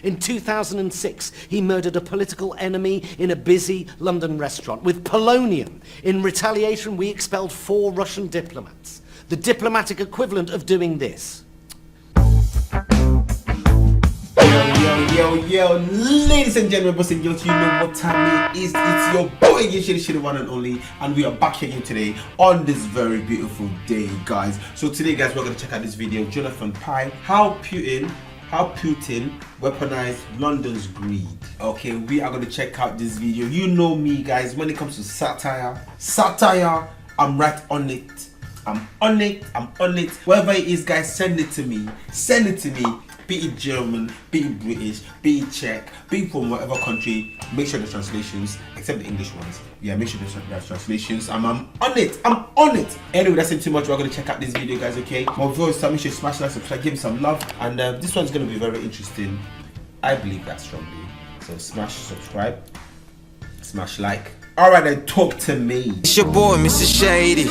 In 2006, he murdered a political enemy in a busy London restaurant with polonium. In retaliation, we expelled 4 Russian diplomats. The diplomatic equivalent of doing this. Yo, ladies and gentlemen, boys and girls, you know what time it is. It's your boy, Shady, one and only, and we are back here today on this very beautiful day, guys. So today, guys, we're going to check out this video, Jonathan Pie, how Putin weaponized London's greed. Okay, we are going to check out this video. You know me, guys, when it comes to satire, I'm right on it. I'm on it. Wherever it is, guys, send it to me. Be it German, be it British, be it Czech, be it from whatever country. Make sure the translations, except the English ones. Yeah, make sure there's translations. I'm on it. Anyway, that's not too much. We're going to check out this video, guys, okay? My voice, so make sure you smash like, subscribe, give me some love. And this one's going to be very interesting. I believe that strongly. So smash subscribe, smash like. Alright then, talk to me. It's your boy, Mr. Shady.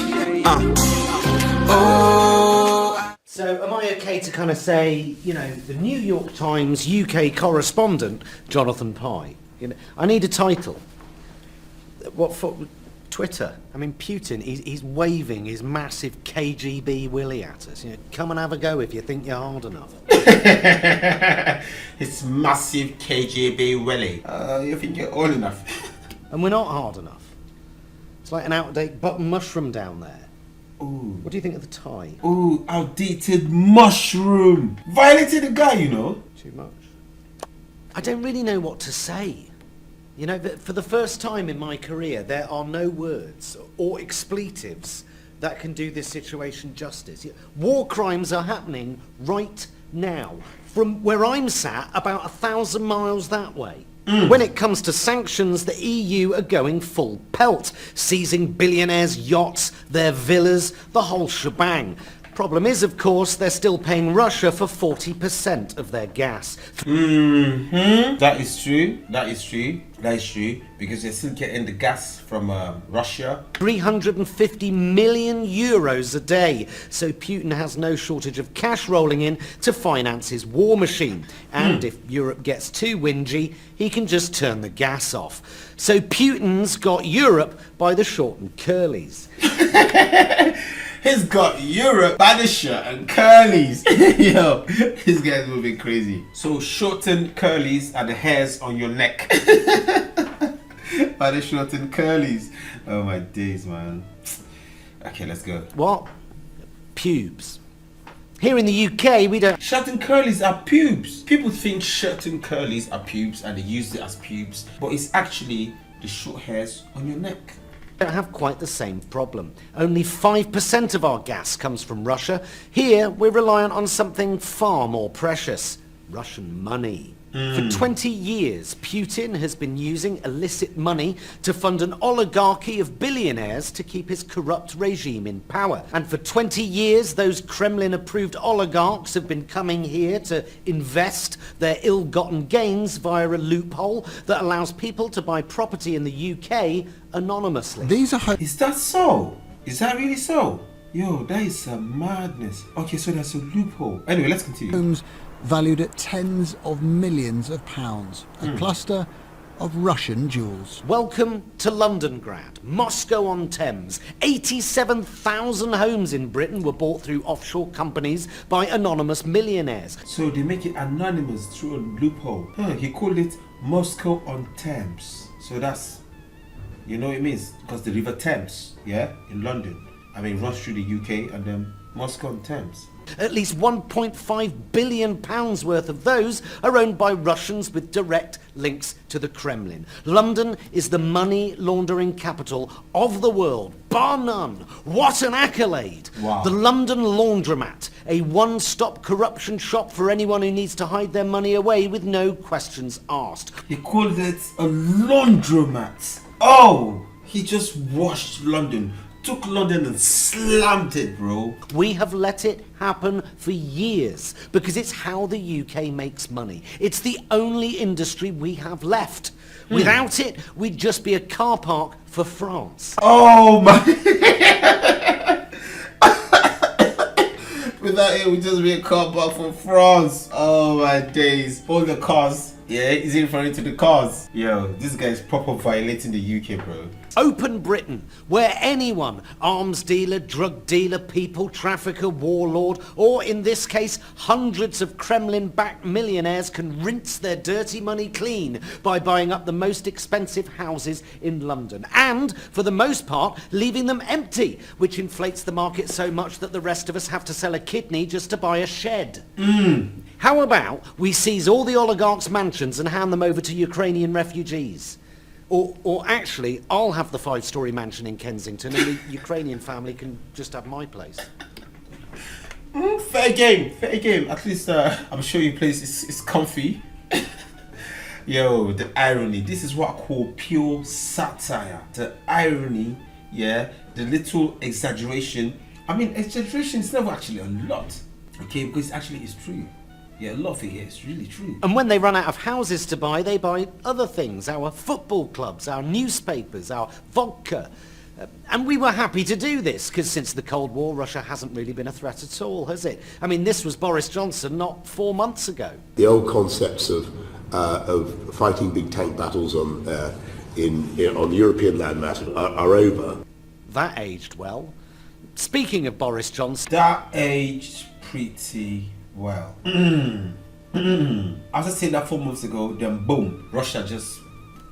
So am I okay to kind of say, you know, the New York Times UK correspondent, Jonathan Pie? You know, I need a title. What for? Twitter. I mean, Putin, he's waving his massive KGB willy at us. You know, come and have a go if you think you're hard enough. His massive KGB willy. You think you're old enough? And we're not hard enough. It's like an out-of-date button mushroom down there. Ooh. What do you think of the tie? Ooh, outdated mushroom. Violated the guy, you know. Too much. I don't really know what to say. You know, for the first time in my career, there are no words or expletives that can do this situation justice. War crimes are happening right now, from where I'm sat, about 1,000 miles that way. When it comes to sanctions, the EU are going full pelt, seizing billionaires' yachts, their villas, the whole shebang. Problem is, of course, they're still paying Russia for 40% of their gas. That is true, because they're still getting the gas from Russia. 350 million euros a day. So Putin has no shortage of cash rolling in to finance his war machine. And if Europe gets too whingy, he can just turn the gas off. So Putin's got Europe by the short and curlies. He's got Europe by the shirt and curlies. Yo, this guy's moving crazy. So shortened curlies are the hairs on your neck. By the shortened curlies. Oh my days, man. Okay, let's go. What? Pubes. Here in the UK, we don't... Shortened curlies are pubes. People think shortened curlies are pubes and they use it as pubes, but it's actually the short hairs on your neck. Don't have quite the same problem. Only 5% of our gas comes from Russia. Here, we're reliant on something far more precious. Russian money. For 20 years, Putin has been using illicit money to fund an oligarchy of billionaires to keep his corrupt regime in power. And for 20 years, those Kremlin-approved oligarchs have been coming here to invest their ill-gotten gains via a loophole that allows people to buy property in the UK anonymously. Is that so? Is that really so? Yo, that is some madness. Okay, so that's a loophole. Anyway, let's continue. Homes valued at tens of millions of pounds. A cluster of Russian jewels. Welcome to Londongrad, Moscow-on-Thames. 87,000 homes in Britain were bought through offshore companies by anonymous millionaires. So they make it anonymous through a loophole. He called it Moscow-on-Thames. So that's, you know what it means? Because the River Thames, yeah, in London, I mean, runs through the UK and then Moscow-on-Thames. At least £1.5 billion worth of those are owned by Russians with direct links to the Kremlin. London is the money laundering capital of the world, bar none. What an accolade! Wow. The London Laundromat, a one-stop corruption shop for anyone who needs to hide their money away with no questions asked. He called it a laundromat. Oh, he just washed London. Took London and slammed it, bro. We have let it happen for years because it's how the UK makes money. It's the only industry we have left. Without it, we'd just be a car park for France. Oh my. that it would just be a car park for France. Oh my days. All the cars. Yeah, is he referring to the cars? Yo, this guy is proper violating the UK, bro. Open Britain, where anyone, arms dealer, drug dealer, people trafficker, warlord, or in this case, hundreds of Kremlin-backed millionaires can rinse their dirty money clean by buying up the most expensive houses in London. And, for the most part, leaving them empty, which inflates the market so much that the rest of us have to sell a kidney just to buy a shed. How about we seize all the oligarchs' mansions and hand them over to Ukrainian refugees? Or actually, I'll have the 5-storey mansion in Kensington and the Ukrainian family can just have my place. Fair game, fair game. At least I'm sure your place is comfy. Yo, the irony. This is what I call pure satire. The irony, yeah, the little exaggeration. I mean, exaggeration is never actually a lot, okay, because actually it's true. Yeah, a lot of it, yeah, it's really true. And when they run out of houses to buy, they buy other things. Our football clubs, our newspapers, our vodka. And we were happy to do this, because since the Cold War, Russia hasn't really been a threat at all, has it? I mean, this was Boris Johnson not 4 months ago. The old concepts of fighting big tank battles on European landmass are over. That aged well. Speaking of Boris Johnson... That aged pretty well. After saying that 4 months ago, then boom, Russia just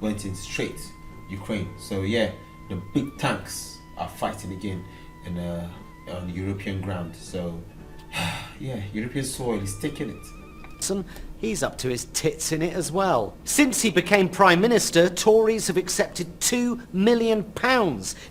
went in straight Ukraine. So yeah, the big tanks are fighting again on European ground. So yeah, European soil is taking it. He's up to his tits in it as well. Since he became Prime Minister, Tories have accepted £2 million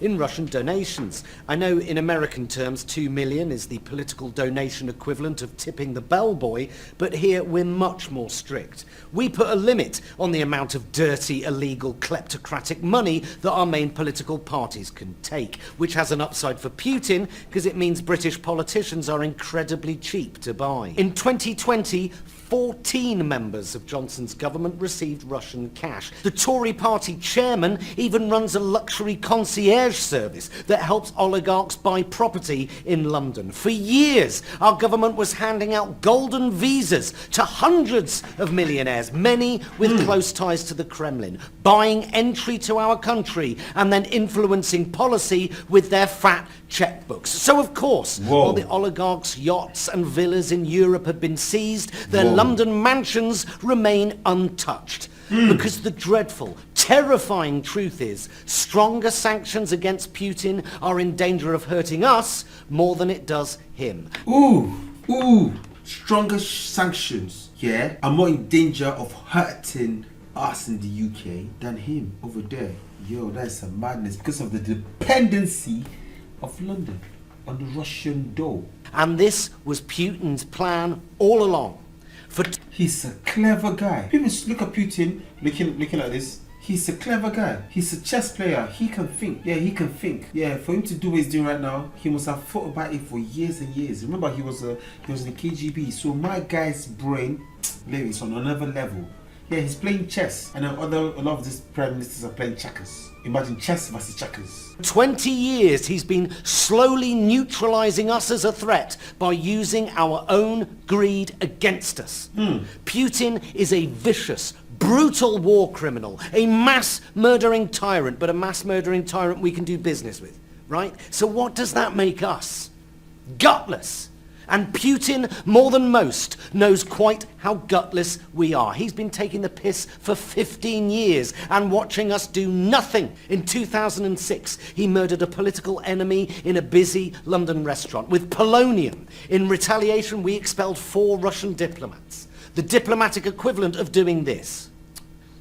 in Russian donations. I know in American terms 2 million is the political donation equivalent of tipping the bellboy, but here we're much more strict. We put a limit on the amount of dirty, illegal, kleptocratic money that our main political parties can take, which has an upside for Putin because it means British politicians are incredibly cheap to buy. In 2020, 14 members of Johnson's government received Russian cash. The Tory party chairman even runs a luxury concierge service that helps oligarchs buy property in London. For years, our government was handing out golden visas to hundreds of millionaires, many with close ties to the Kremlin, buying entry to our country and then influencing policy with their fat checkbooks. So of course, while the oligarchs' yachts and villas in Europe have been seized, their London mansions remain untouched. Because the dreadful, terrifying truth is, stronger sanctions against Putin are in danger of hurting us more than it does him. Stronger sanctions, yeah, are more in danger of hurting us in the UK than him over there. Yo, that is a madness because of the dependency of London on the Russian dough. And this was Putin's plan all along. He's a clever guy. People look at Putin looking like this. He's a clever guy. He's a chess player. He can think. Yeah, he can think. Yeah, for him to do what he's doing right now, he must have thought about it for years and years. Remember, he was in the KGB. So my guy's brain is on another level. Yeah, he's playing chess, and a lot of these prime ministers are playing checkers. Imagine chess versus checkers. 20 years he's been slowly neutralizing us as a threat by using our own greed against us. Putin is a vicious, brutal war criminal, a mass murdering tyrant, but a mass murdering tyrant we can do business with, right? So what does that make us? Gutless. And Putin, more than most, knows quite how gutless we are. He's been taking the piss for 15 years and watching us do nothing. In 2006, he murdered a political enemy in a busy London restaurant with polonium. In retaliation, we expelled 4 Russian diplomats, the diplomatic equivalent of doing this.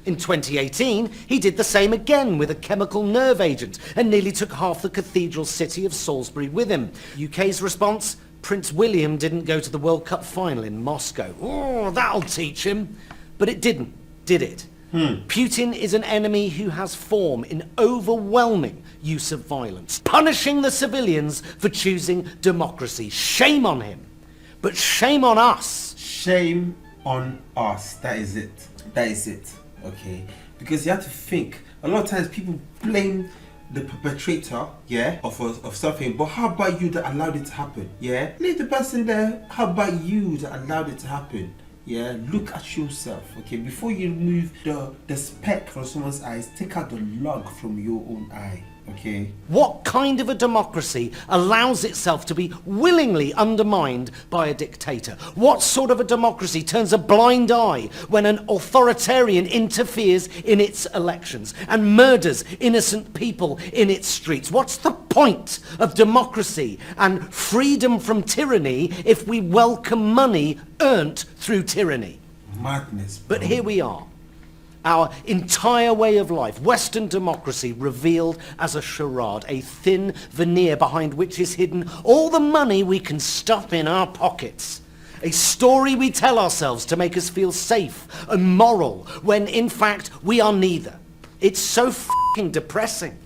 In 2018, he did the same again with a chemical nerve agent and nearly took half the cathedral city of Salisbury with him. UK's response? Prince William didn't go to the World Cup final in Moscow. Oh, that'll teach him. But it didn't, did it? Putin is an enemy who has form in overwhelming use of violence, punishing the civilians for choosing democracy. Shame on him. But shame on us. Shame on us. That is it. That is it. Okay? Because you have to think. A lot of times people blame the perpetrator, yeah, of something, but how about you that allowed it to happen? Yeah, leave the person there. How about you that allowed it to happen? Yeah, look at yourself, okay? Before you remove the speck from someone's eyes, take out the log from your own eye, okay? What kind of a democracy allows itself to be willingly undermined by a dictator? What sort of a democracy turns a blind eye when an authoritarian interferes in its elections and murders innocent people in its streets? What's the point of democracy and freedom from tyranny if we welcome money earned through tyranny? Madness, bro. But here we are. Our entire way of life, Western democracy, revealed as a charade, a thin veneer behind which is hidden all the money we can stuff in our pockets. A story we tell ourselves to make us feel safe and moral, when in fact we are neither. It's so f***ing depressing.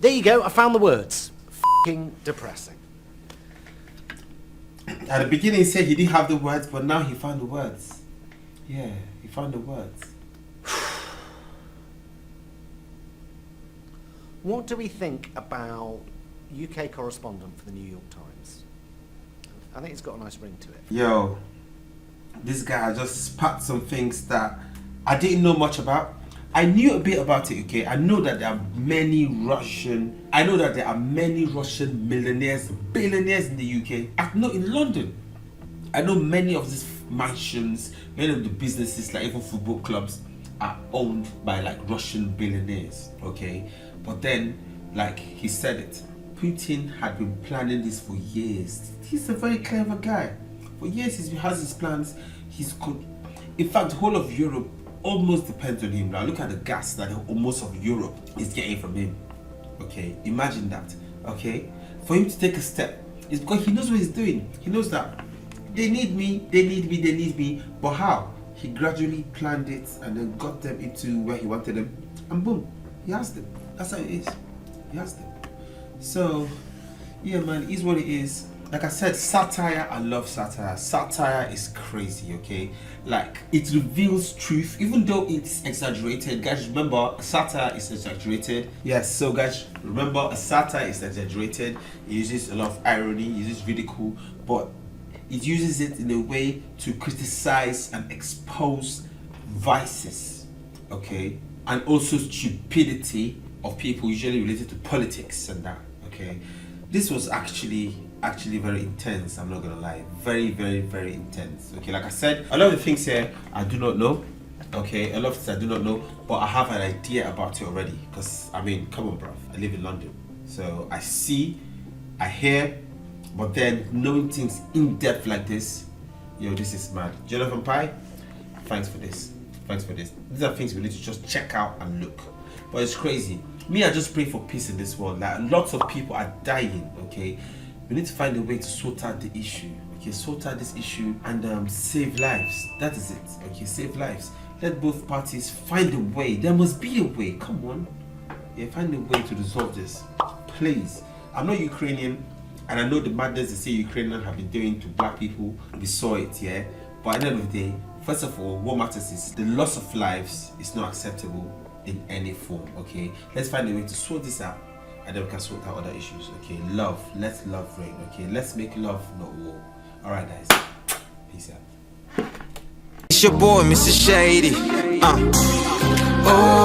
There you go, I found the words. F***ing depressing. At the beginning he said he didn't have the words, but now he found the words. Yeah, he found the words. What do we think about UK correspondent for the New York Times? I think it's got a nice ring to it. Yo, this guy just spat some things that I didn't know much about. I knew a bit about it, okay? I know that there are many Russian millionaires, billionaires in the UK. I know in London. I know many of these mansions, many of the businesses, like even football clubs, are owned by like Russian billionaires, okay? But then, like he said it, Putin had been planning this for years. He's a very clever guy. For years he has his plans. In fact, the whole of Europe almost depends on him. Now look at the gas that most of Europe is getting from him. Okay, imagine that. Okay, for him to take a step, it's because he knows what he's doing. He knows that they need me. But how? He gradually planned it and then got them into where he wanted them, and boom, he has them. That's how it is. He has them. So, yeah, man, it is what it is. Like I said, satire, I love satire. Satire is crazy, okay? Like, it reveals truth, even though it's exaggerated. Guys, remember, satire is exaggerated. Yes, so guys, remember, a satire is exaggerated. It uses a lot of irony, it uses ridicule, but it uses it in a way to criticize and expose vices, okay? And also stupidity of people usually related to politics and that, okay? This was actually very intense, I'm not gonna lie. Very, very, very intense. Okay, like I said, a lot of the things here I do not know. Okay, a lot of things I do not know, but I have an idea about it already. Because I mean, come on, bro. I live in London. So I see, I hear, but then knowing things in depth like this, yo, this is mad. Jonathan Pye, thanks for this. Thanks for this. These are things we need to just check out and look. But it's crazy. Me, I just pray for peace in this world. Like, lots of people are dying, okay? We need to find a way to sort out the issue, okay? Sort out this issue and save lives. That is it, okay? Save lives. Let both parties find a way. There must be a way. Come on. Yeah, find a way to resolve this. Please. I'm not Ukrainian, and I know the madness they say Ukrainians have been doing to black people. We saw it, yeah? But at the end of the day, first of all, what matters is the loss of lives is not acceptable in any form, okay? Let's find a way to sort this out, and then we can sort out other issues, okay? Love, let love reign, okay? Let's make love, not war. Alright guys, peace out. It's your boy, Mr. Shady. Oh.